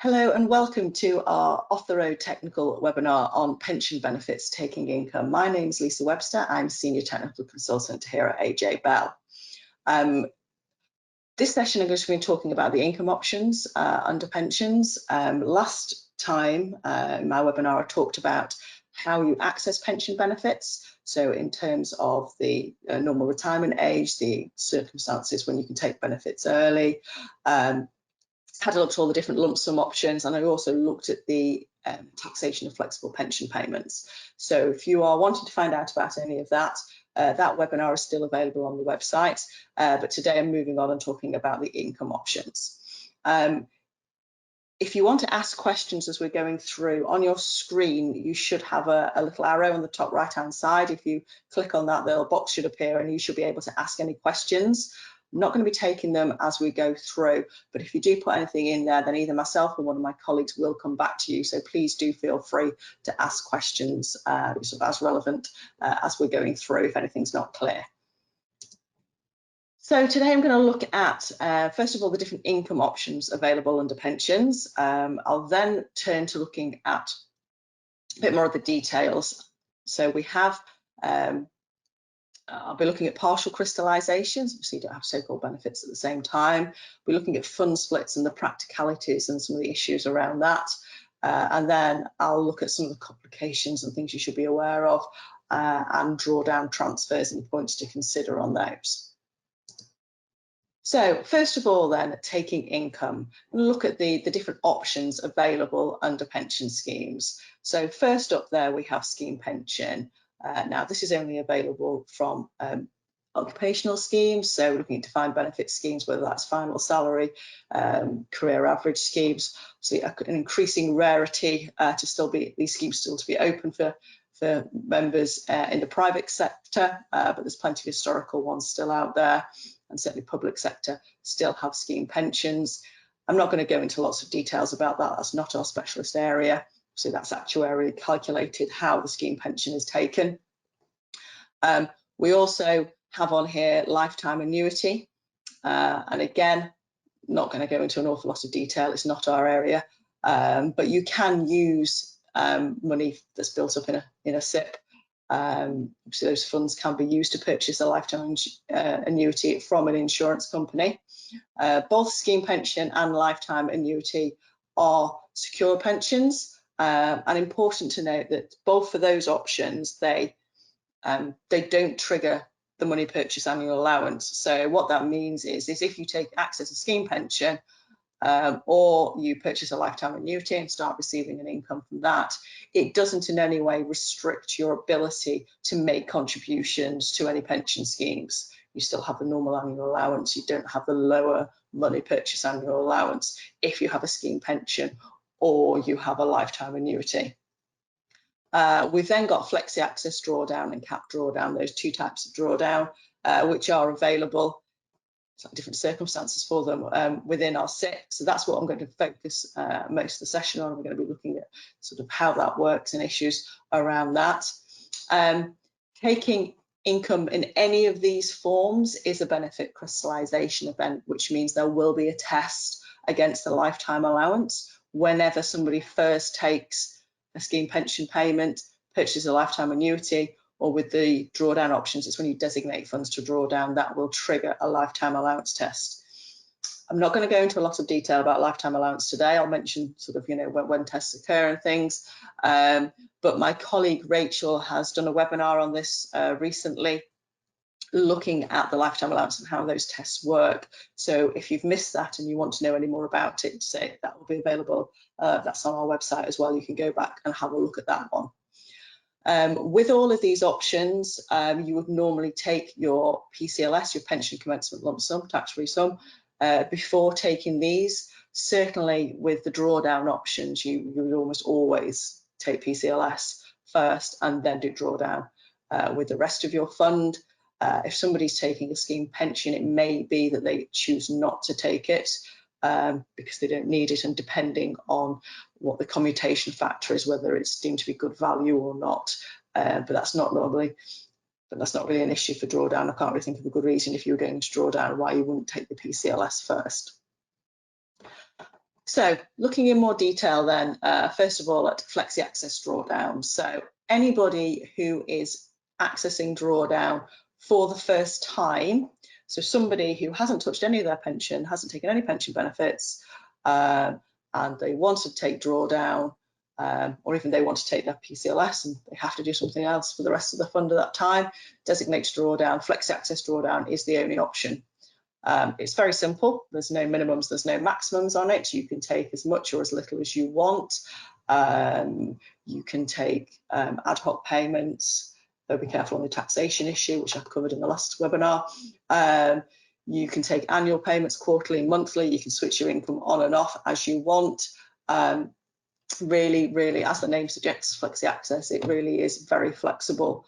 Hello and welcome to our Off the Road technical webinar on pension benefits taking income. My name is Lisa Webster. I'm Senior Technical Consultant here at AJ Bell. This session I'm going to be talking about the income options under pensions. Last time in my webinar I talked about how you access pension benefits. So in terms of the normal retirement age, the circumstances when you can take benefits early, had a look at all the different lump sum options, and I also looked at the taxation of flexible pension payments. So if you are wanting to find out about any of that, that webinar is still available on the website, but today I'm moving on and talking about the income options. If you want to ask questions as we're going through, on your screen you should have a little arrow on the top right hand side. If you click on that, the little box should appear and you should be able to ask any questions. I'm not going to be taking them as we go through, but if you do put anything in there, then either myself or one of my colleagues will come back to you. So please do feel free to ask questions as relevant as we're going through if anything's not clear. So today I'm going to look at, first of all, the different income options available under pensions. I'll then turn to looking at a bit more of the details. So we have I'll be looking at partial crystallisations, obviously you don't have so-called benefits at the same time. We're looking at fund splits and the practicalities and some of the issues around that. And then I'll look at some of the complications and things you should be aware of and drawdown transfers and points to consider on those. So first of all then, taking income, and look at the different options available under pension schemes. So first up there we have scheme pension. Now this is only available from occupational schemes, so we're looking at defined benefit schemes, whether that's final salary, career average schemes. So an increasing rarity to still be, these schemes still to be open for members in the private sector, but there's plenty of historical ones still out there, and certainly public sector still have scheme pensions. I'm not going to go into lots of details about that, that's not our specialist area. So that's actuarially calculated how the scheme pension is taken. We also have on here lifetime annuity, and again, not going to go into an awful lot of detail, it's not our area, but you can use money that's built up in a SIP. So those funds can be used to purchase a lifetime annuity from an insurance company. Both scheme pension and lifetime annuity are secure pensions. And important to note that both for those options, they don't trigger the money purchase annual allowance. So what that means is if you take access a scheme pension or you purchase a lifetime annuity and start receiving an income from that, it doesn't in any way restrict your ability to make contributions to any pension schemes. You still have the normal annual allowance, you don't have the lower money purchase annual allowance if you have a scheme pension or you have a lifetime annuity. We've then got flexi access drawdown and cap drawdown, those two types of drawdown, which are available, different circumstances for them within our SIP. So that's what I'm going to focus most of the session on. We're going to be looking at sort of how that works and issues around that. Taking income in any of these forms is a benefit crystallisation event, which means there will be a test against the lifetime allowance whenever somebody first takes a scheme pension payment, purchases a lifetime annuity, or with the drawdown options, it's when you designate funds to draw down, that will trigger a lifetime allowance test. I'm not going to go into a lot of detail about lifetime allowance today. I'll mention sort of, when tests occur and things, but my colleague Rachel has done a webinar on this recently, looking at the lifetime allowance and how those tests work. So if you've missed that and you want to know any more about it, say that will be available. That's on our website as well. You can go back and have a look at that one. With all of these options, you would normally take your PCLS, your pension commencement lump sum, tax-free sum, before taking these. Certainly with the drawdown options, you would almost always take PCLS first and then do drawdown with the rest of your fund. If somebody's taking a scheme pension, it may be that they choose not to take it because they don't need it, and depending on what the commutation factor is, whether it's deemed to be good value or not, but that's not really an issue for drawdown. I can't really think of a good reason if you were going to draw down why you wouldn't take the PCLS first. So looking in more detail then, first of all at Flexi Access Drawdown. So anybody who is accessing drawdown for the first time, so somebody who hasn't touched any of their pension, hasn't taken any pension benefits, and they want to take drawdown, or even they want to take their PCLS and they have to do something else for the rest of the fund at that time, designated drawdown, Flexi Access Drawdown is the only option. It's very simple. There's no minimums, there's no maximums on it. You can take as much or as little as you want. You can take ad hoc payments, though be careful on the taxation issue, which I've covered in the last webinar. You can take annual payments, quarterly, monthly. You can switch your income on and off as you want. Really, as the name suggests, Flexi Access, it really is very flexible.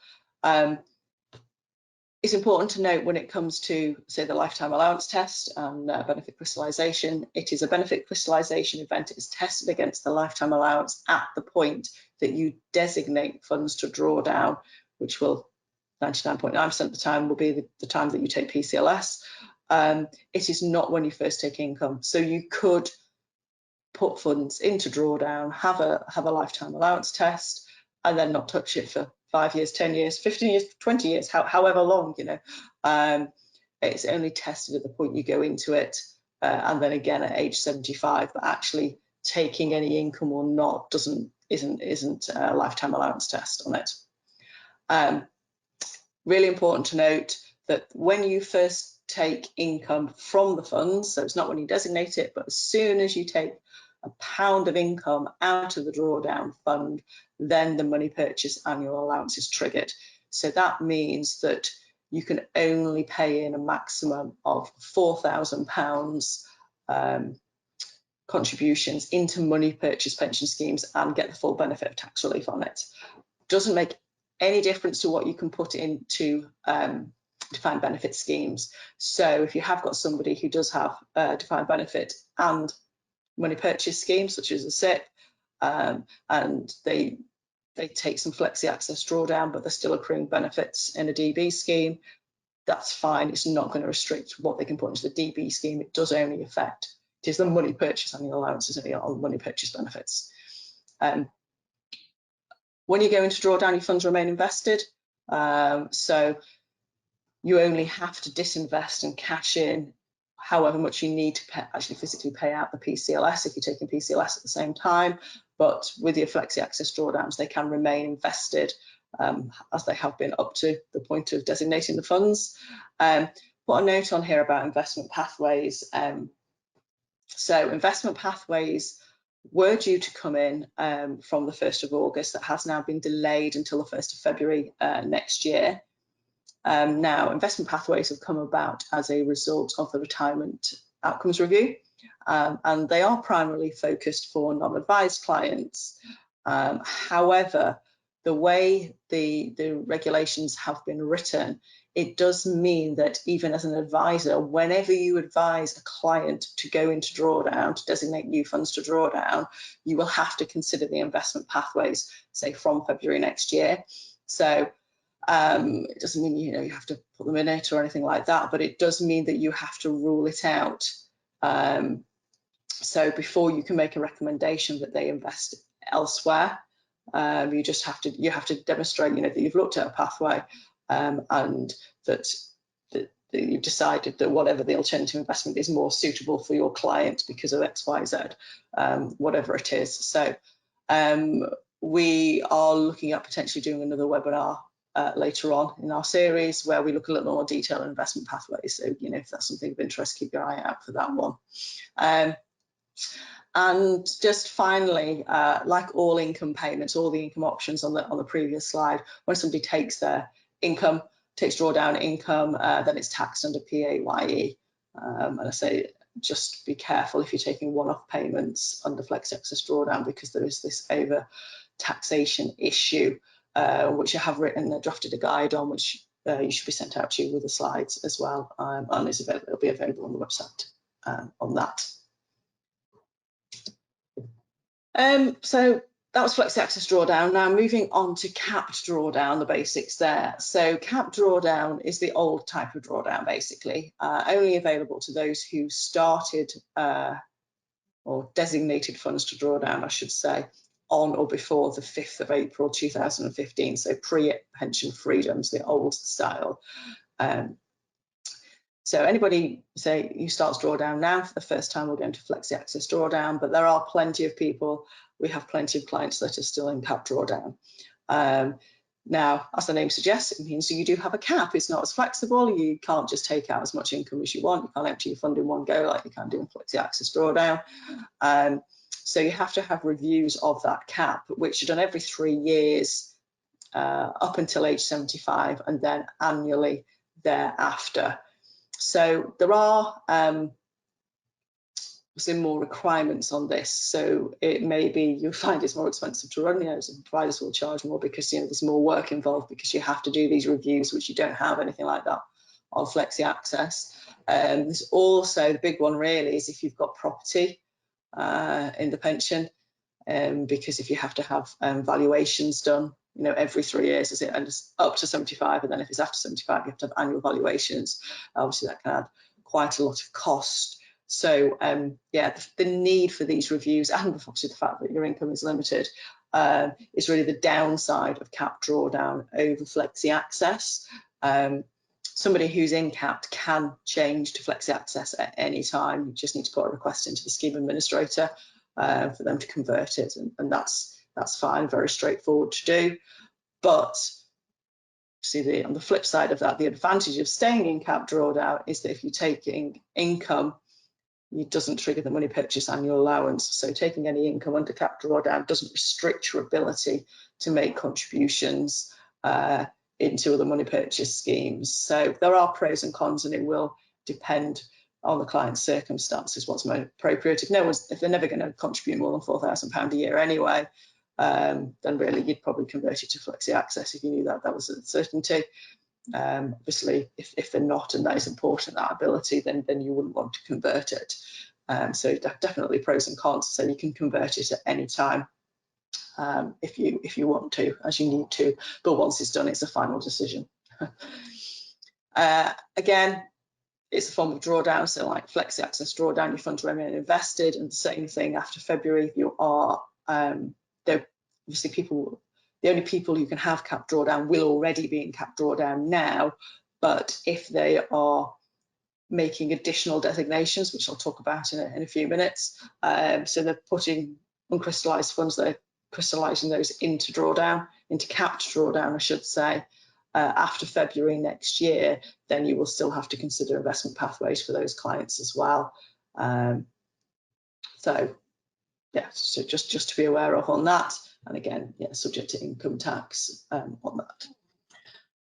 It's important to note when it comes to, say, the lifetime allowance test and benefit crystallisation, it is a benefit crystallisation event. It is tested against the lifetime allowance at the point that you designate funds to draw down, which will 99.9% of the time will be the time that you take PCLS. It is not when you first take income. So you could put funds into drawdown, have a lifetime allowance test, and then not touch it for 5 years, 10 years, 15 years, 20 years, however long, you know. It's only tested at the point you go into it, and then again at age 75, but actually taking any income or not isn't a lifetime allowance test on it. Really important to note that when you first take income from the funds, so it's not when you designate it, but as soon as you take £1 of income out of the drawdown fund, then the money purchase annual allowance is triggered. So that means that you can only pay in a maximum of £4,000 contributions into money purchase pension schemes and get the full benefit of tax relief on it. Doesn't make any difference to what you can put into defined benefit schemes. So if you have got somebody who does have defined benefit and money purchase schemes such as a SIP, and they take some Flexi Access drawdown, but they're still accruing benefits in a DB scheme, that's fine. It's not going to restrict what they can put into the DB scheme. It does only affect, it is the money purchase annual allowances on money purchase benefits. When you go into drawdown, your funds remain invested. So you only have to disinvest and cash in however much you need to actually physically pay out the PCLS if you're taking PCLS at the same time. But with your Flexi Access drawdowns, they can remain invested as they have been up to the point of designating the funds. Put a note on here about investment pathways. So investment pathways were due to come in from the 1st of August. That has now been delayed until the 1st of February next year. Now, investment pathways have come about as a result of the Retirement Outcomes Review, and they are primarily focused for non-advised clients. However, the way the regulations have been written, it does mean that even as an advisor, whenever you advise a client to go into drawdown, to designate new funds to drawdown, you will have to consider the investment pathways, say from February next year. So it doesn't mean you have to put them in it or anything like that, but it does mean that you have to rule it out. So before you can make a recommendation that they invest elsewhere, you have to demonstrate that you've looked at a pathway and that you've decided that whatever the alternative investment is more suitable for your client because of X, Y, Z, whatever it is. So we are looking at potentially doing another webinar later on in our series where we look a little more detail at investment pathways. So if that's something of interest, keep your eye out for that one. And just finally, like all income payments, all the income options on the previous slide, when somebody takes their income, takes drawdown income, then it's taxed under PAYE. And I say just be careful if you're taking one-off payments under Flexi Access drawdown, because there is this over taxation issue, which I have written, drafted a guide on, which you should be sent out to you with the slides as well, and it'll be available on the website on that. So that was Flexi Access drawdown. Now moving on to capped drawdown, the basics there. So capped drawdown is the old type of drawdown, basically, only available to those who started or designated funds to draw down, I should say, on or before the 5th of April 2015, so pre-pension freedoms, the old style. So anybody, say, who starts drawdown now for the first time will go into Flexi Access drawdown, but there are plenty of people, we have plenty of clients that are still in cap drawdown. Now, as the name suggests, it means you do have a cap. It's not as flexible. You can't just take out as much income as you want. You can't empty your fund in one go like you can do in Flexi Access drawdown. So you have to have reviews of that cap, which are done every 3 years up until age 75, and then annually thereafter. So there are some more requirements on this. So it may be you find it's more expensive to run, some providers will charge more because there's more work involved because you have to do these reviews, which you don't have anything like that on Flexi Access. There's also the big one really is if you've got property in the pension, because if you have to have valuations done, every 3 years, is it, and it's up to 75, and then if it's after 75, you have to have annual valuations. Obviously, that can add quite a lot of cost. So, yeah, the need for these reviews, and obviously the fact that your income is limited, is really the downside of cap drawdown over Flexi Access. Somebody who's in capped can change to Flexi Access at any time. You just need to put a request into the scheme administrator for them to convert it, and that's fine, very straightforward to do. But see, on the flip side of that, the advantage of staying in cap drawdown is that if you're taking income, it doesn't trigger the money purchase annual allowance. So taking any income under cap drawdown doesn't restrict your ability to make contributions into other money purchase schemes. So there are pros and cons, and it will depend on the client's circumstances what's most appropriate. If they're never going to contribute more than £4,000 a year anyway, then really you'd probably convert it to Flexi Access if you knew that was a certainty. Obviously, if they're not, and that is important, that ability, then you wouldn't want to convert it. So definitely pros and cons. So you can convert it at any time if you want to, as you need to. But once it's done, it's a final decision. Again, it's a form of drawdown. So like Flexi Access drawdown, your funds remain invested, and the same thing after February. You are obviously the only people who can have cap drawdown will already be in cap drawdown now, but if they are making additional designations, which I'll talk about in a few minutes, so they're putting uncrystallised funds, they're crystallising those into capped drawdown, I should say, after February next year, then you will still have to consider investment pathways for those clients as well. So yeah, so just to be aware of on that. And again, yeah, subject to income tax on that.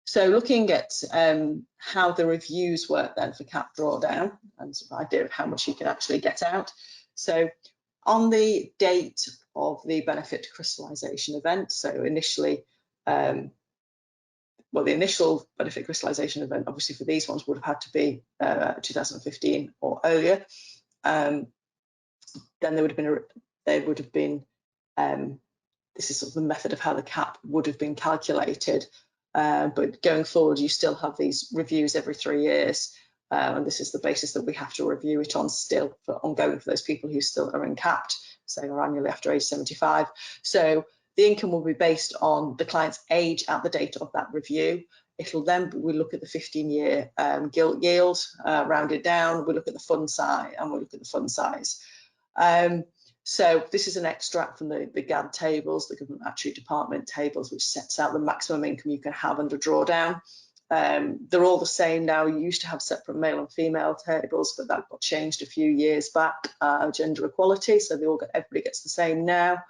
So looking at how the reviews work then for cap drawdown, and some idea of how much you can actually get out. So on the date of the benefit crystallisation event, so initially, the initial benefit crystallisation event, obviously for these ones would have had to be 2015 or earlier. Then there would have been this is sort of the method of how the cap would have been calculated, but going forward you still have these reviews every 3 years, and this is the basis that we have to review it on still for ongoing for those people who still are uncapped, so or annually after age 75. So the income will be based on the client's age at the date of that review. It'll then, we look at the 15-year gilt yield, rounded down, we look at the fund size, and we look at the fund size. So this is an extract from the GAD tables, the Government Actuary Department tables, which sets out the maximum income you can have under drawdown. They're all the same now. You used to have separate male and female tables, but that got changed a few years back, gender equality, so everybody gets the same now.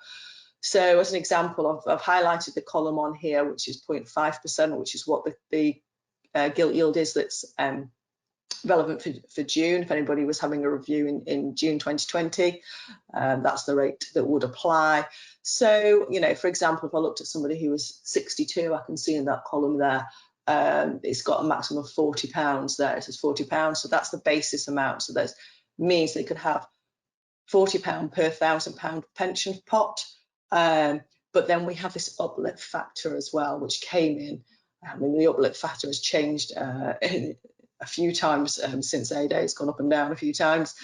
So as an example, I've highlighted the column on here, which is 0.5%, which is what the gilt yield is that's relevant for June. If anybody was having a review in June 2020, that's the rate that would apply. So, for example, if I looked at somebody who was 62, I can see in that column there, it's got a maximum of £40 there. It says £40, so that's the basis amount. So that means they could have £40 per £1,000 pension pot. But then we have this uplift factor as well, which came in. I mean, the uplift factor has changed a few times since A-Day. It's gone up and down a few times.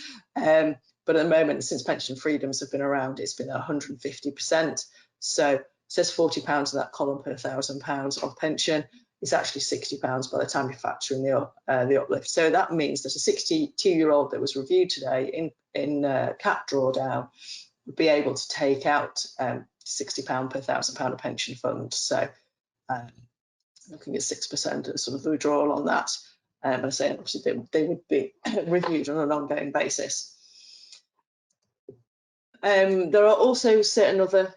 But at the moment, since pension freedoms have been around, it's been 150%. So it says £40 in that column per £1,000 of pension. It's actually £60 by the time you factor in the uplift. So that means that a 62-year-old that was reviewed today in cap drawdown would be able to take out £60 per £1,000 of pension fund. So looking at 6% as sort of the withdrawal on that. And I say obviously they would be reviewed on an ongoing basis. There are also certain other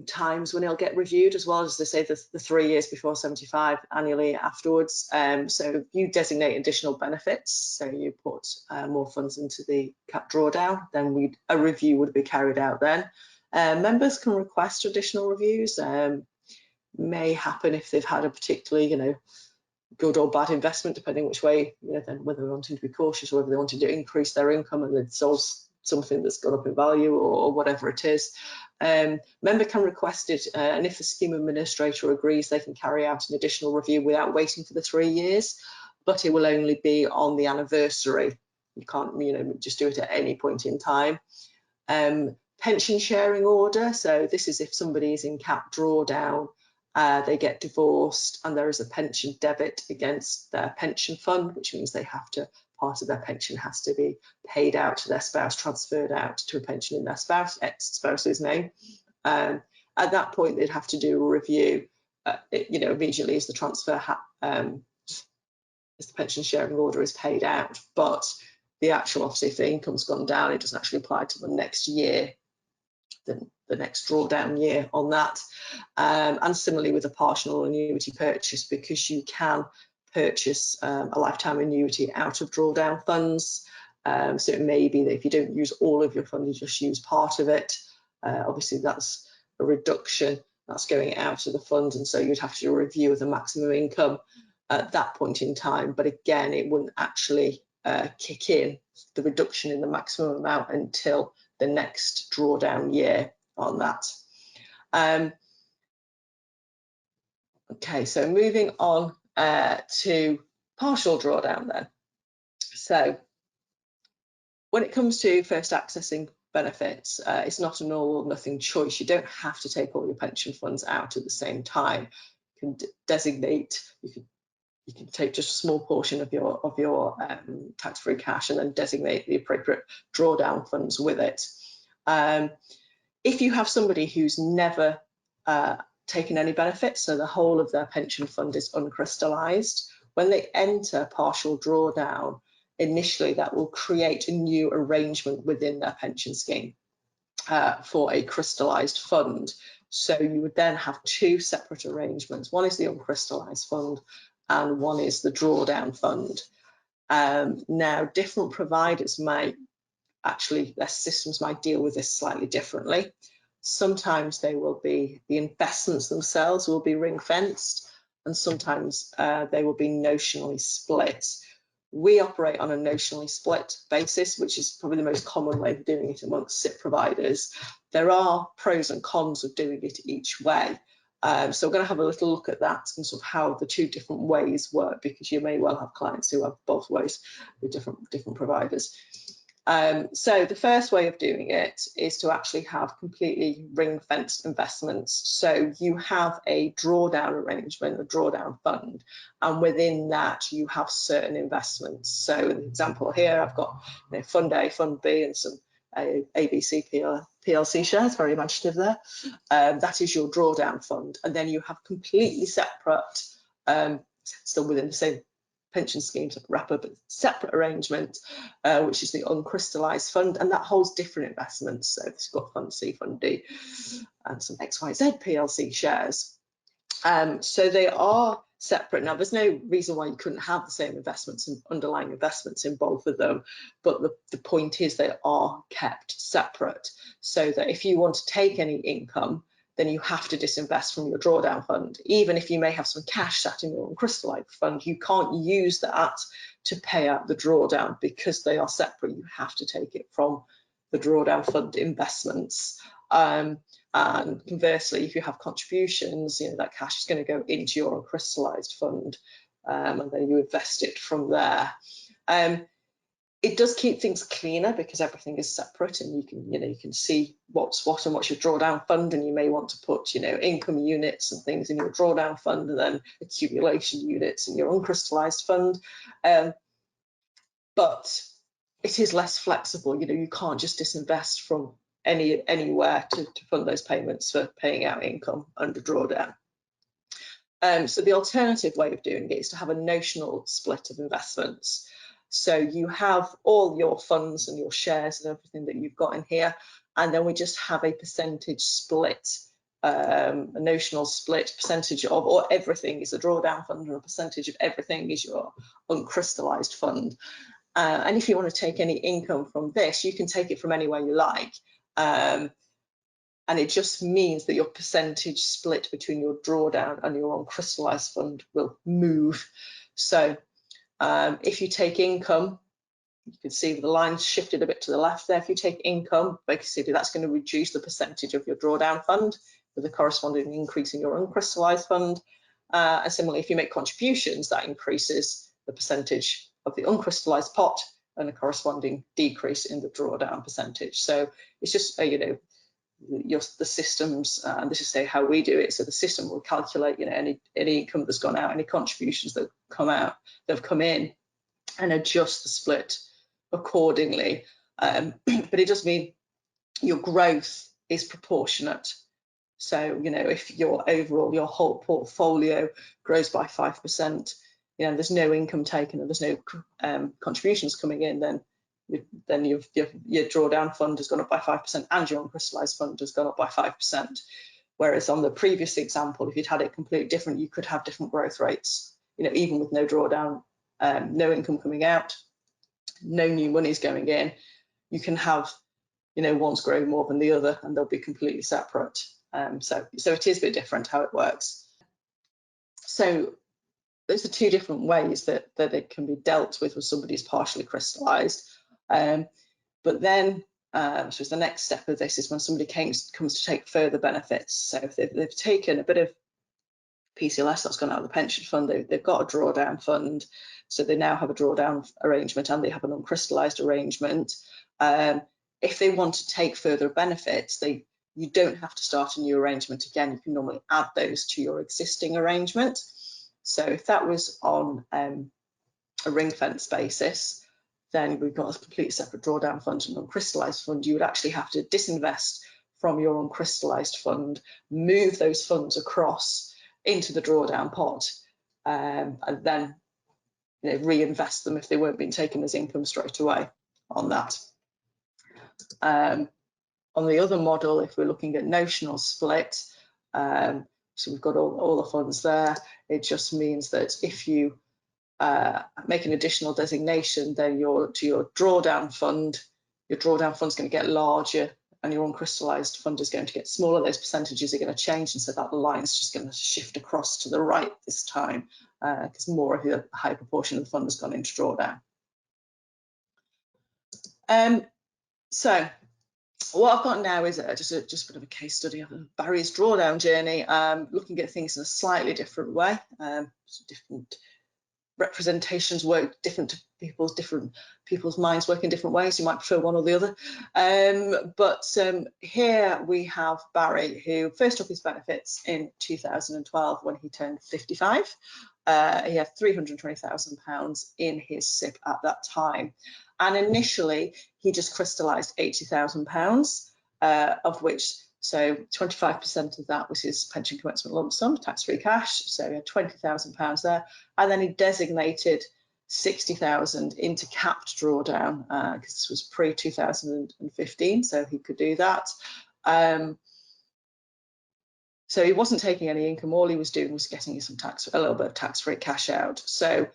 times when it'll get reviewed, as well as they say the 3 years before 75 annually afterwards. So you designate additional benefits, so you put more funds into the cap drawdown, then a review would be carried out then. Members can request additional reviews. May happen if they've had a particularly, good or bad investment, depending which way, then whether they're wanting to be cautious or whether they wanted to increase their income and it's all something that's gone up in value or whatever it is. Member can request it, and if the scheme administrator agrees, they can carry out an additional review without waiting for the 3 years, but it will only be on the anniversary. You can't, just do it at any point in time. Pension sharing order. So this is if somebody is in cap drawdown, they get divorced and there is a pension debit against their pension fund, which means they have to, part of their pension has to be paid out to their spouse, transferred out to a pension in their ex-spouse's name. At that point, they'd have to do a review, immediately as the transfer, as the pension sharing order is paid out. But the actual, obviously, if the income's gone down, it doesn't actually apply to the next year, the next drawdown year on that. And similarly with a partial annuity purchase, because you can purchase a lifetime annuity out of drawdown funds. So it may be that if you don't use all of your fund, you just use part of it. Obviously that's a reduction that's going out of the fund, and so you'd have to do a review of the maximum income at that point in time. But again, it wouldn't actually kick in, the reduction in the maximum amount, until the next drawdown year on that. Okay, so moving on to partial drawdown then. So when it comes to first accessing benefits, it's not an all or nothing choice. You don't have to take all your pension funds out at the same time. You can designate, you can take just a small portion of your tax-free cash and then designate the appropriate drawdown funds with it. If you have somebody who's never taken any benefits, so the whole of their pension fund is uncrystallised, when they enter partial drawdown, initially that will create a new arrangement within their pension scheme for a crystallised fund. So you would then have two separate arrangements. One is the uncrystallised fund and one is the drawdown fund. Now, different providers might actually, their systems might deal with this slightly differently. Sometimes they will be, the investments themselves will be ring fenced, and sometimes they will be notionally split. We operate on a notionally split basis, which is probably the most common way of doing it amongst SIPP providers. There are pros and cons of doing it each way. So we're going to have a little look at that and sort of how the two different ways work, because you may well have clients who have both ways with different providers. So the first way of doing it is to actually have completely ring-fenced investments. So you have a drawdown arrangement, a drawdown fund, and within that you have certain investments. So in the example here, I've got Fund A, Fund B, and some ABC PLC shares, very imaginative there. That is your drawdown fund. And then you have completely separate, still within the same pension schemes wrapper, but separate arrangement, which is the uncrystallised fund, and that holds different investments. So it's got Fund C, Fund D, and some XYZ PLC shares. So they are separate. Now, there's no reason why you couldn't have the same investments and underlying investments in both of them, but the point is they are kept separate, so that if you want to take any income, then you have to disinvest from your drawdown fund. Even if you may have some cash sat in your uncrystallised fund, you can't use that to pay out the drawdown because they are separate. You have to take it from the drawdown fund investments. And conversely, if you have contributions, that cash is going to go into your uncrystallised fund, and then you invest it from there. It does keep things cleaner because everything is separate, and you can see what's what and what's your drawdown fund, and you may want to put income units and things in your drawdown fund, and then accumulation units in your uncrystallized fund. But it is less flexible. You can't just disinvest from anywhere to fund those payments for paying out income under drawdown. So the alternative way of doing it is to have a notional split of investments. So you have all your funds and your shares and everything that you've got in here, and then we just have a percentage split, a notional split percentage of, or everything is a drawdown fund, and a percentage of everything is your uncrystallized fund. And if you want to take any income from this, you can take it from anywhere you like. And it just means that your percentage split between your drawdown and your uncrystallized fund will move. So if you take income, you can see the lines shifted a bit to the left there. If you take income, basically that's going to reduce the percentage of your drawdown fund with a corresponding increase in your uncrystallized fund. And similarly, if you make contributions, that increases the percentage of the uncrystallized pot and a corresponding decrease in the drawdown percentage. So it's just the systems, and this is how we do it. So the system will calculate any income that's gone out, any contributions that have come in, and adjust the split accordingly. But it does mean your growth is proportionate. So if your whole portfolio grows by 5%, there's no income taken and there's no contributions coming in, then your drawdown fund has gone up by 5% and your uncrystallized fund has gone up by 5%. Whereas on the previous example, if you'd had it completely different, you could have different growth rates, even with no drawdown, no income coming out, no new monies going in. You can have, one's growing more than the other, and they'll be completely separate. So it is a bit different how it works. So those are two different ways that it can be dealt with when somebody's partially crystallized. But then, so the next step of this is when somebody comes to take further benefits. So if they've taken a bit of PCLS that's gone out of the pension fund, they've got a drawdown fund, so they now have a drawdown arrangement and they have an uncrystallized arrangement. If they want to take further benefits, you don't have to start a new arrangement again. You can normally add those to your existing arrangement. So if that was on a ring fence basis, then we've got a completely separate drawdown fund and uncrystallized fund. You would actually have to disinvest from your uncrystallized fund, move those funds across into the drawdown pot, and then reinvest them if they weren't being taken as income straight away on that. On the other model, if we're looking at notional split, so we've got all the funds there. It just means that if you make an additional designation, then to your drawdown fund, your drawdown fund's going to get larger and your uncrystallized fund is going to get smaller. Those percentages are going to change, and so that line's just going to shift across to the right this time because more of the high proportion of the fund has gone into drawdown. So what I've got now is just a bit of a case study of Barry's drawdown journey, looking at things in a slightly different way. Different representations work different to people's minds work in different ways. You might prefer one or the other. But here we have Barry, who first took his benefits in 2012 when he turned 55. He had £320,000 in his SIPP at that time. And initially, he just crystallised £80,000, of which, so 25% of that was his pension commencement lump sum, tax-free cash. So he had £20,000 there. And then he designated 60,000 into capped drawdown because this was pre-2015, so he could do that. So he wasn't taking any income. All he was doing was getting a little bit of tax-free cash out. So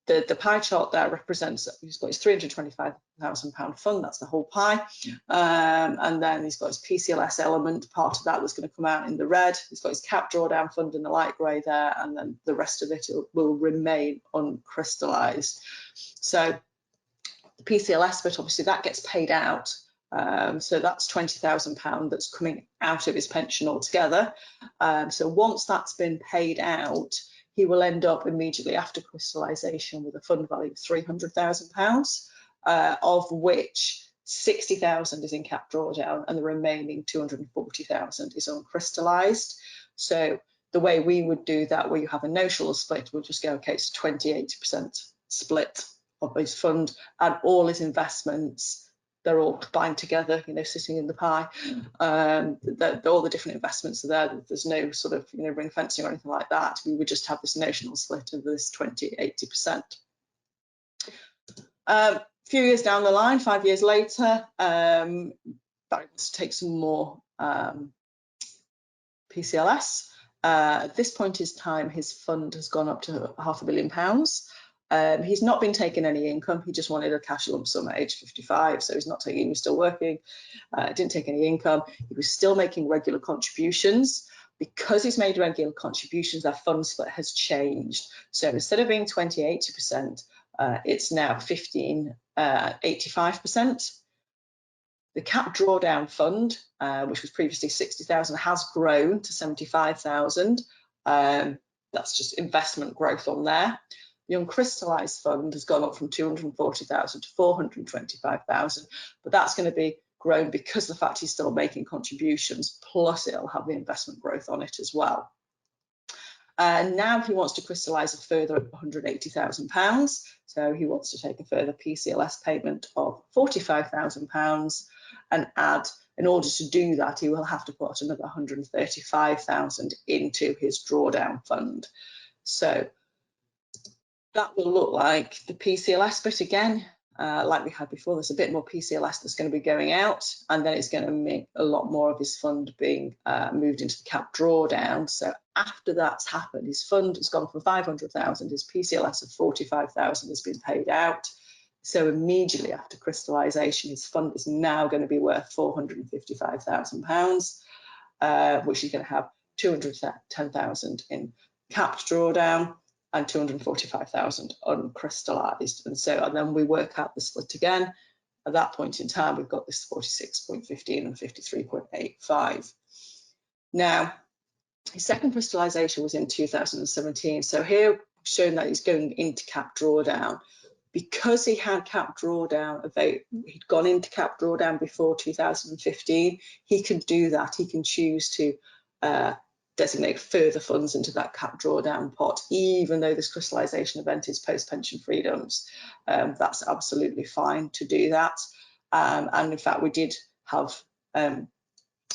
the pie chart there represents, he's got his £325,000 fund, that's the whole pie. And then he's got his PCLS element, part of that that's going to come out in the red. He's got his cap drawdown fund in the light grey there, and then the rest of it will remain uncrystallised. So the PCLS bit, obviously that gets paid out. So that's £20,000 that's coming out of his pension altogether. So once that's been paid out, he will end up immediately after crystallisation with a fund value of £300,000. of which 60,000 is in cap drawdown and the remaining 240,000 is uncrystallised. So the way we would do that, where you have a notional split, we'll just go, okay, it's 20-80% split of his fund, and all his investments, they're all combined together, you know, sitting in the pie. All the different investments are there. There's no sort of, you know, ring fencing or anything like that. We would just have this notional split of this 20-80%. A few years down the line, 5 years later, Barry wants to take some more PCLS. At this point in time, his fund has gone up to £500 million. He's not been taking any income. He just wanted a cash lump sum at age 55, so he's not taking. He was still working. Didn't take any income. He was still making regular contributions. Because he's made regular contributions, our fund split has changed. So instead of being 20-80%, it's now 15-85%. The cap drawdown fund, which was previously 60,000, has grown to 75,000. That's just investment growth on there. The uncrystallised fund has gone up from 240,000 to 425,000, but that's going to be grown because of the fact he's still making contributions, plus it'll have the investment growth on it as well. Now he wants to crystallise a further £180,000, so he wants to take a further PCLS payment of £45,000 and add, in order to do that, he will have to put another 135,000 into his drawdown fund. So that will look like the PCLS bit again. Like we had before, there's a bit more PCLS that's going to be going out, and then it's going to make a lot more of his fund being moved into the cap drawdown. So after that's happened, his fund has gone from 500,000, his PCLS of 45,000 has been paid out. So immediately after crystallisation, his fund is now going to be worth £455,000, which he's going to have 210,000 in capped drawdown and 245,000 uncrystallised. And then we work out the split again. At that point in time, we've got this 46.15 and 53.85. Now, his second crystallisation was in 2017. So here, showing that he's going into cap drawdown. Because he had cap drawdown, he'd gone into cap drawdown before 2015, he can do that. He can choose to designate further funds into that cap drawdown pot, even though this crystallisation event is post-pension freedoms. That's absolutely fine to do that. And in fact, we did have a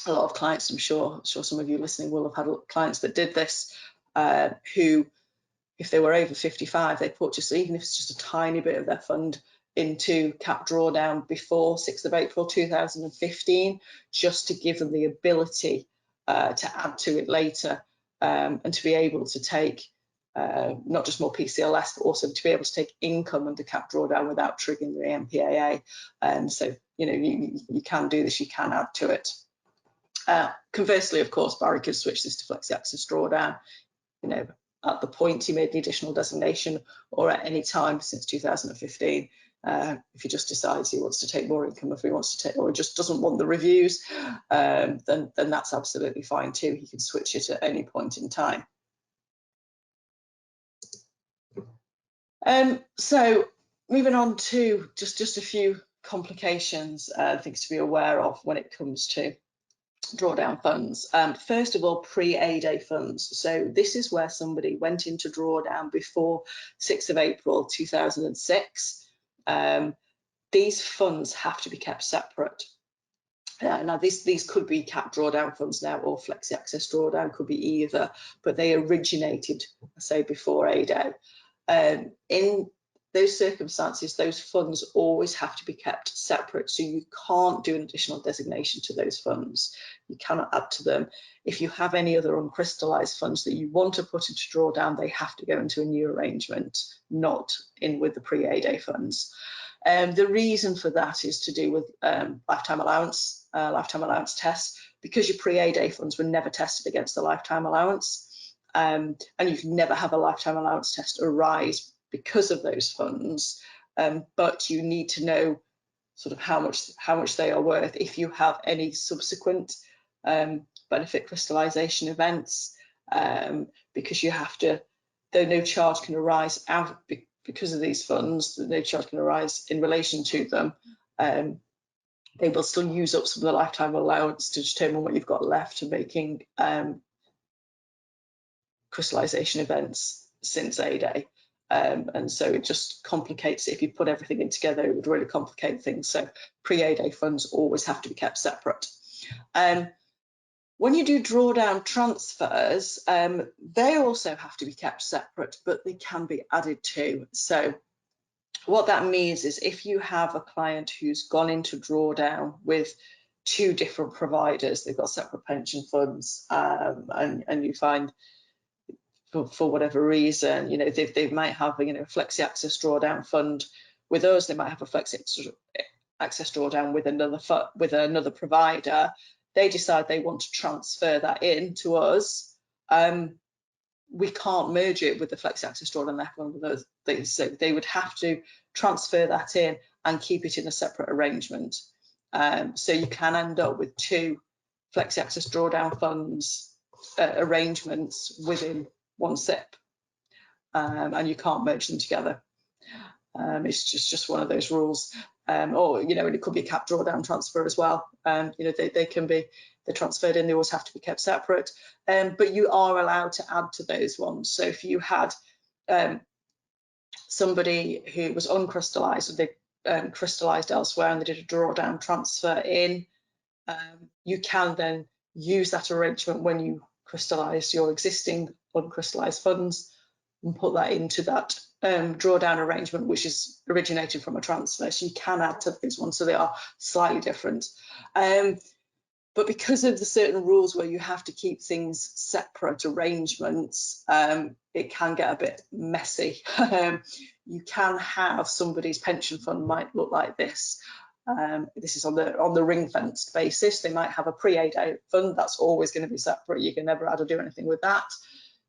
lot of clients, I'm sure some of you listening will have had clients that did this, who, if they were over 55, they put just, even if it's just a tiny bit of their fund, into cap drawdown before 6th of April 2015, just to give them the ability to add to it later, and to be able to take not just more PCLS, but also to be able to take income under cap drawdown without triggering the MPAA. So, you know, you can do this, you can add to it. Conversely, of course, Barry could switch this to Flexi Access drawdown, you know, at the point he made the additional designation, or at any time since 2015. If he just decides he wants to take more income, if he wants to take, or just doesn't want the reviews, then that's absolutely fine too. He can switch it at any point in time. So moving on to just a few complications, things to be aware of when it comes to drawdown funds. First of all, pre-A-Day funds. So this is where somebody went into drawdown before 6th of April 2006. These funds have to be kept separate. Now these could be cap drawdown funds now, or Flexi Access drawdown, could be either, but they originated, say, before A-Day. In those circumstances, those funds always have to be kept separate, so you can't do an additional designation to those funds. You cannot add to them. If you have any other uncrystallised funds that you want to put into drawdown, they have to go into a new arrangement, not in with the pre-A-Day funds. The reason for that is to do with lifetime allowance tests, because your pre-A-Day funds were never tested against the lifetime allowance, and you can never have a lifetime allowance test arise because of those funds, but you need to know sort of how much they are worth if you have any subsequent benefit crystallisation events, because you have to, though no charge can arise out because of these funds, no charge can arise in relation to them, they will still use up some of the lifetime allowance to determine what you've got left to making crystallisation events since A-Day. And so it just complicates it. If you put everything in together, it would really complicate things. So pre-A-Day funds always have to be kept separate. When you do drawdown transfers, they also have to be kept separate, but they can be added to. So what that means is if you have a client who's gone into drawdown with 2 different providers, they've got separate pension funds, and you find for whatever reason, you know, they might have, you know, a Flexi Access drawdown fund with us, they might have a Flexi Access drawdown with another provider. They decide they want to transfer that in to us. We can't merge it with the Flexi Access drawdown left one of those things, so they would have to transfer that in and keep it in a separate arrangement. So you can end up with 2 Flexi Access drawdown funds arrangements within one SIPP, and you can't merge them together. It's just one of those rules. Or, you know, and it could be a cap drawdown transfer as well. You know, they're transferred in, they always have to be kept separate. But you are allowed to add to those ones. So if you had somebody who was uncrystallised, or they crystallised elsewhere and they did a drawdown transfer in, you can then use that arrangement when you crystallise your existing uncrystallised funds and put that into that drawdown arrangement, which is originated from a transfer. So you can add to these ones, so they are slightly different. But because of the certain rules where you have to keep things separate arrangements, it can get a bit messy. You can have somebody's pension fund might look like this. This is on the ring-fenced basis. They might have a pre-A-Day fund that's always going to be separate. You can never add or do anything with that.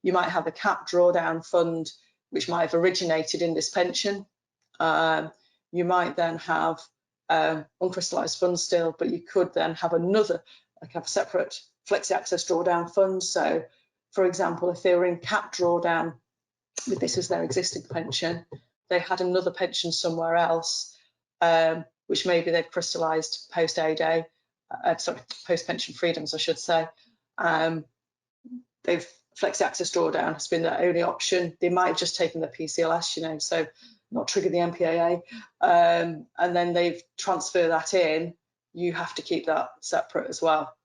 You might have a cap drawdown fund which might have originated in this pension. You might then have uncrystallised funds still, but you could then have another, like have a separate Flexi Access drawdown fund. So, for example, if they were in cap drawdown with this as their existing pension, they had another pension somewhere else, which maybe they've crystallised post A-Day, post pension freedoms, I should say. They've Flexi Access drawdown has been their only option. They might have just taken the PCLS, you know, so not triggered the MPAA, and then they've transferred that in. You have to keep that separate as well.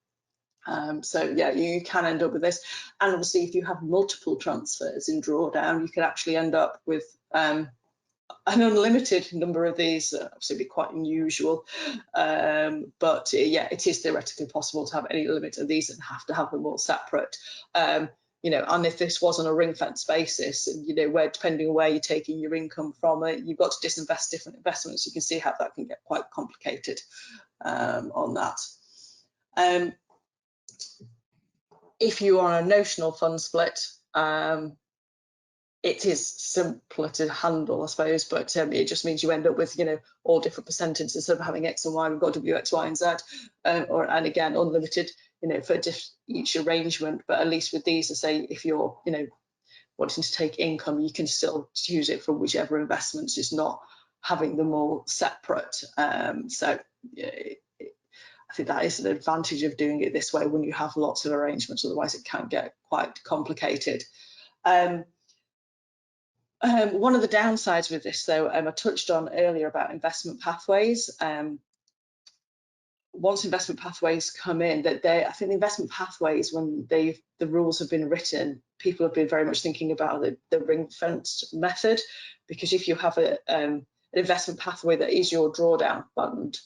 So yeah, you can end up with this. And obviously, if you have multiple transfers in drawdown, you can actually end up with an unlimited number of these. Obviously, be quite unusual, but yeah, it is theoretically possible to have any limit of these and have to have them all separate. You know, and if this was on a ring-fence basis, you know, where depending on where you're taking your income from, you've got to disinvest different investments. You can see how that can get quite complicated on that. If you are on a notional fund split, it is simpler to handle, I suppose, but it just means you end up with, you know, all different percentages. Instead of having X and Y, we've got W, X, Y, and Z, and again, unlimited, you know, for each arrangement. But at least with these, I say, if you're, you know, wanting to take income, you can still use it for whichever investments, it's not having them all separate. So yeah, I think that is an advantage of doing it this way when you have lots of arrangements. Otherwise, it can get quite complicated. One of the downsides with this, though, I touched on earlier about investment pathways. Once investment pathways come in, I think the investment pathways, when the rules have been written, people have been very much thinking about the ring-fenced method, because if you have an investment pathway that is your drawdown fund,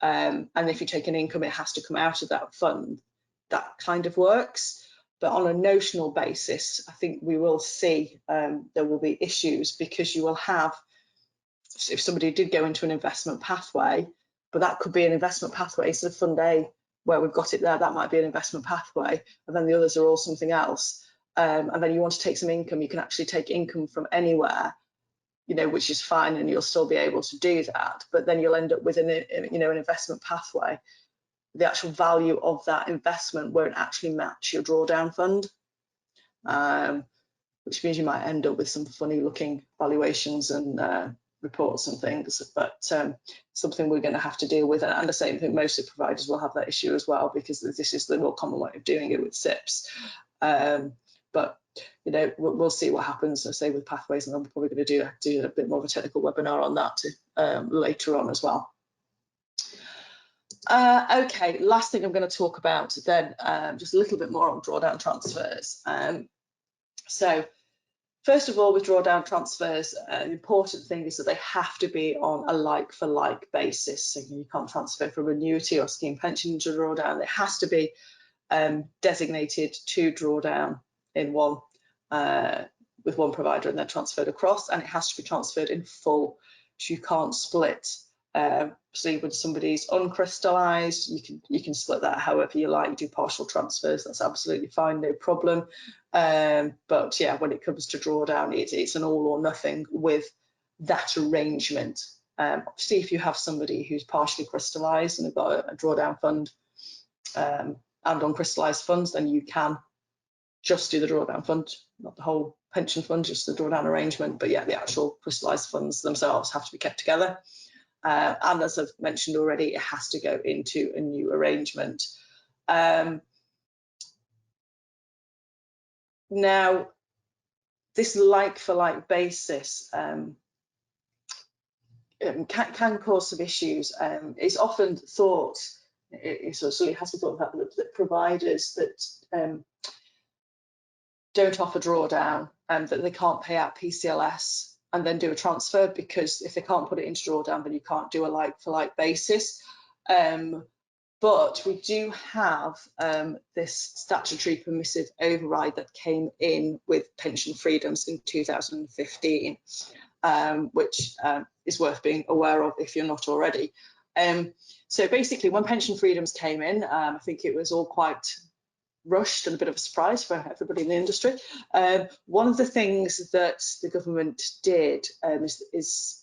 and if you take an income, it has to come out of that fund, that kind of works. But on a notional basis, I think we will see there will be issues, because you will have, if somebody did go into an investment pathway, but that could be an investment pathway, so Fund A, where we've got it there, that might be an investment pathway, and then the others are all something else. And then you want to take some income, you can actually take income from anywhere, you know, which is fine, and you'll still be able to do that. But then you'll end up with an investment pathway. The actual value of that investment won't actually match your drawdown fund. which means you might end up with some funny looking valuations and reports and things, but something we're going to have to deal with. And the same thing, most of the providers will have that issue as well, because this is the more common way of doing it with SIPPs. But you know, we'll see what happens, I say, with pathways, and I'm probably going to do a bit more of a technical webinar on that later on as well. Okay, last thing I'm going to talk about then, just a little bit more on drawdown transfers. So first of all, with drawdown transfers, the important thing is that they have to be on a like-for-like basis. So you can't transfer from annuity or scheme pension to drawdown. It has to be designated to drawdown in one with one provider and then transferred across, and it has to be transferred in full. So you can't split. So when somebody's uncrystallised, you can split that however you like. You do partial transfers, that's absolutely fine, no problem. But yeah, when it comes to drawdown, it's an all or nothing with that arrangement. Obviously, if you have somebody who's partially crystallised and they've got a drawdown fund and uncrystallised funds, then you can just do the drawdown fund, not the whole pension fund, just the drawdown arrangement. But yeah, the actual crystallised funds themselves have to be kept together. And as I've mentioned already, it has to go into a new arrangement. Now, this like-for-like basis can cause some issues. It's often thought, it certainly has been thought that providers that don't offer drawdown and that they can't pay out PCLS and then do a transfer, because if they can't put it into drawdown, then you can't do a like-for-like basis. But we do have this statutory permissive override that came in with pension freedoms in 2015, which is worth being aware of if you're not already. So basically, when pension freedoms came in, I think it was all quite rushed and a bit of a surprise for everybody in the industry. One of the things that the government did is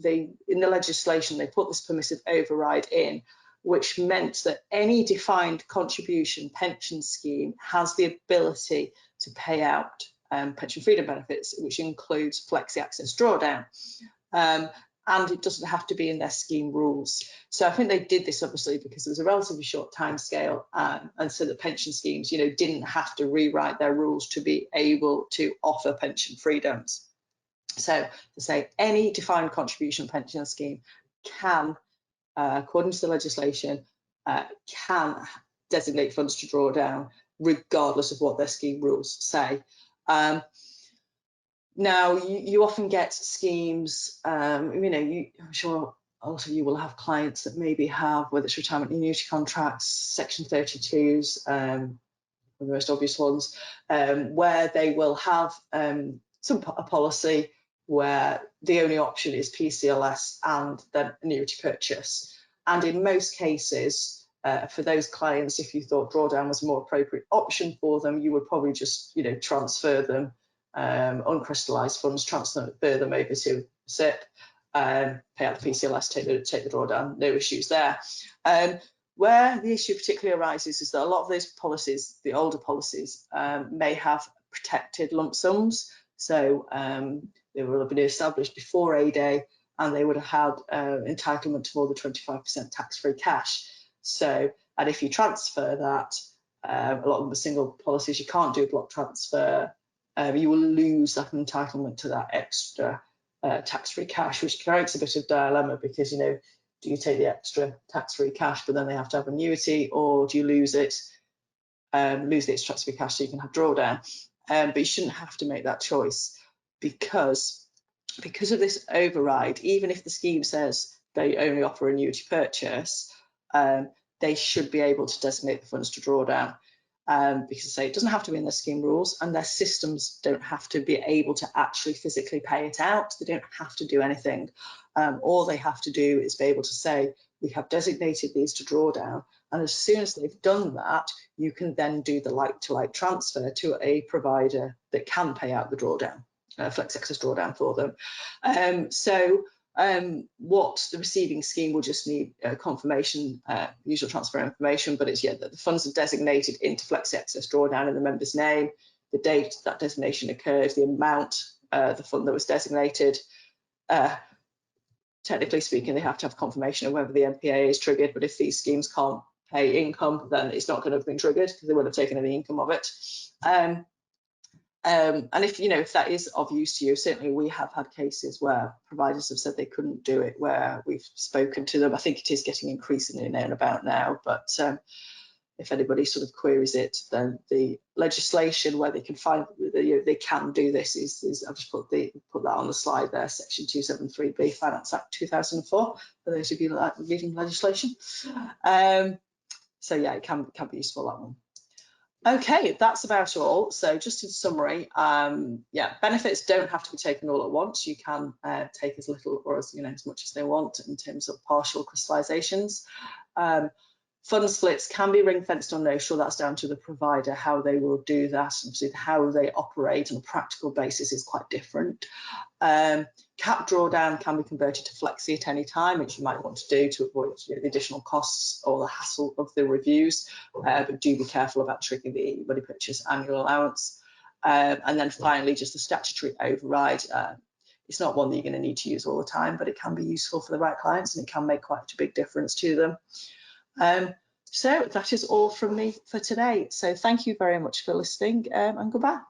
in the legislation, they put this permissive override in, which meant that any defined contribution pension scheme has the ability to pay out pension freedom benefits, which includes flexi access drawdown. And it doesn't have to be in their scheme rules. So I think they did this obviously because it was a relatively short time scale, and so the pension schemes, you know, didn't have to rewrite their rules to be able to offer pension freedoms. So to say any defined contribution pension scheme can, according to the legislation, can designate funds to draw down regardless of what their scheme rules say. Now, you often get schemes, you know, I'm sure also you will have clients that maybe have, whether it's retirement annuity contracts, Section 32s, the most obvious ones, where they will have a policy where the only option is PCLS and then annuity purchase. And in most cases, for those clients, if you thought drawdown was a more appropriate option for them, you would probably just, you know, transfer them uncrystallised funds, transfer them over to SIPP, pay out the PCLS, take the drawdown, no issues there. Where the issue particularly arises is that a lot of those policies, the older policies, may have protected lump sums. So they will have been established before A-Day, and they would have had entitlement to more than 25% tax-free cash. So, and if you transfer that, a lot of them are single policies, you can't do a block transfer. You will lose that entitlement to that extra tax-free cash, which creates a bit of dilemma, because, you know, do you take the extra tax-free cash but then they have to have annuity, or do you lose it, lose the extra tax-free cash so you can have drawdown? But you shouldn't have to make that choice, because of this override. Even if the scheme says they only offer annuity purchase, they should be able to designate the funds to drawdown. Because say it doesn't have to be in their scheme rules, and their systems don't have to be able to actually physically pay it out. They don't have to do anything. All they have to do is be able to say, we have designated these to drawdown, and as soon as they've done that, you can then do the like-to-like transfer to a provider that can pay out the drawdown, flex access drawdown for them. What the receiving scheme will just need confirmation, usual transfer information, but it's, yeah, that the funds are designated into flexi access drawdown in the member's name. the date that designation occurs, the amount, the fund that was designated. Technically speaking, they have to have confirmation of whether the MPA is triggered, but if these schemes can't pay income, then it's not going to have been triggered because they wouldn't have taken any income of it. And if that is of use to you, certainly we have had cases where providers have said they couldn't do it, where we've spoken to them. I think it is getting increasingly known about now, but if anybody sort of queries it, then the legislation where they can find they can do this is I've just put that on the slide there, section 273B, Finance Act 2004, for those of you that like reading legislation. So yeah, it can be useful, that one. Okay, that's about all. So just in summary, yeah, benefits don't have to be taken all at once. You can take as little or as much as they want in terms of partial crystallizations. Fund splits can be ring fenced or notional. That's down to the provider how they will do that, and how they operate on a practical basis is quite different. Cap drawdown can be converted to flexi at any time, which you might want to do to avoid the additional costs or the hassle of the reviews, but do be careful about triggering the money purchase annual allowance. And then finally, just the statutory override. It's not one that you're going to need to use all the time, but it can be useful for the right clients and it can make quite a big difference to them. So that is all from me for today. So thank you very much for listening, and goodbye.